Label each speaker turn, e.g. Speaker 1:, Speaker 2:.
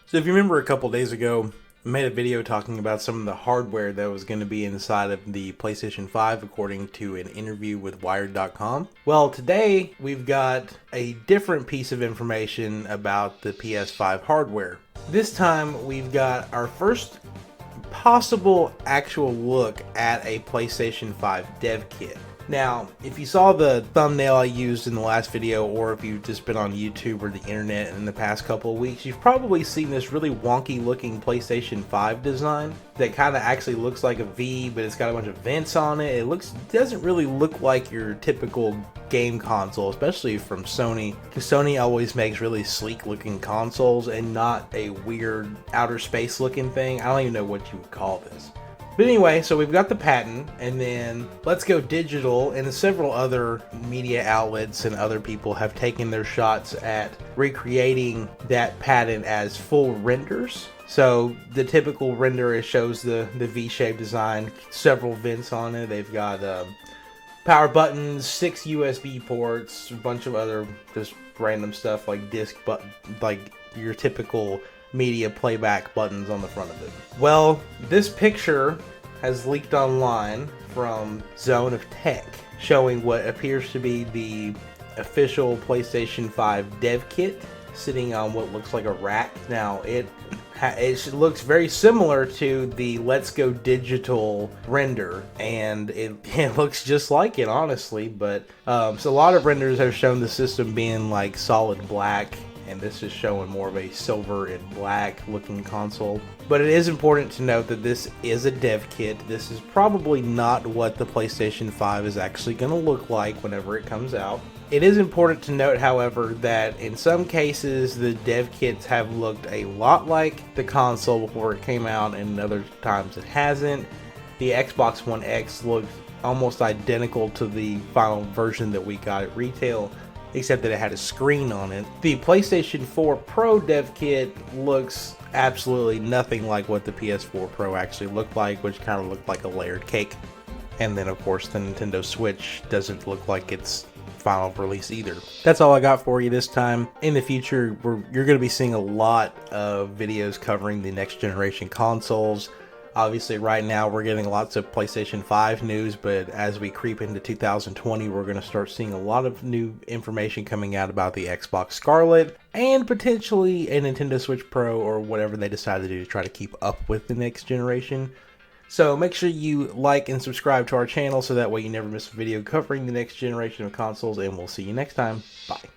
Speaker 1: So if you remember a couple days ago, I made a video talking about some of the hardware that was going to be inside of the PlayStation 5 according to an interview with Wired.com. Well, today we've got a different piece of information about the PS5 hardware. This time we've got our first possible actual look at a PlayStation 5 dev kit. Now, if you saw the thumbnail I used in the last video, or if you've just been on YouTube or the internet in the past couple of weeks, you've probably seen this really wonky looking PlayStation 5 design that kind of actually looks like a V, but it's got a bunch of vents on it. It doesn't really look like your typical game console, especially from Sony, because Sony always makes really sleek looking consoles and not a weird outer space looking thing. I don't even know what you would call this. But anyway, so we've got the patent, and then Let's Go Digital and several other media outlets and other people have taken their shots at recreating that patent as full renders. So the typical render shows the V-shaped design, several vents on it. They've got power buttons, 6 USB ports, a bunch of other just random stuff like like your typical media playback buttons on the front of it. Well, this picture has leaked online from Zone of Tech, showing what appears to be the official PlayStation 5 dev kit sitting on what looks like a rack. Now, it looks very similar to the Let's Go Digital render, and it looks just like it, honestly. But so a lot of renders have shown the system being like solid black, and this is showing more of a silver and black looking console. But it is important to note that this is a dev kit. This is probably not what the PlayStation 5 is actually going to look like whenever it comes out. It is important to note, however, that in some cases the dev kits have looked a lot like the console before it came out, and in other times it hasn't. The Xbox One X looked almost identical to the final version that we got at retail, except that it had a screen on it. The PlayStation 4 Pro dev kit looks absolutely nothing like what the PS4 Pro actually looked like, which kind of looked like a layered cake. And then of course the Nintendo Switch doesn't look like its final release either. That's all I got for you this time. In the future, you're going to be seeing a lot of videos covering the next generation consoles. Obviously, right now we're getting lots of PlayStation 5 news, but as we creep into 2020, we're going to start seeing a lot of new information coming out about the Xbox Scarlet and potentially a Nintendo Switch Pro or whatever they decide to do to try to keep up with the next generation. So make sure you like and subscribe to our channel so that way you never miss a video covering the next generation of consoles, and we'll see you next time. Bye.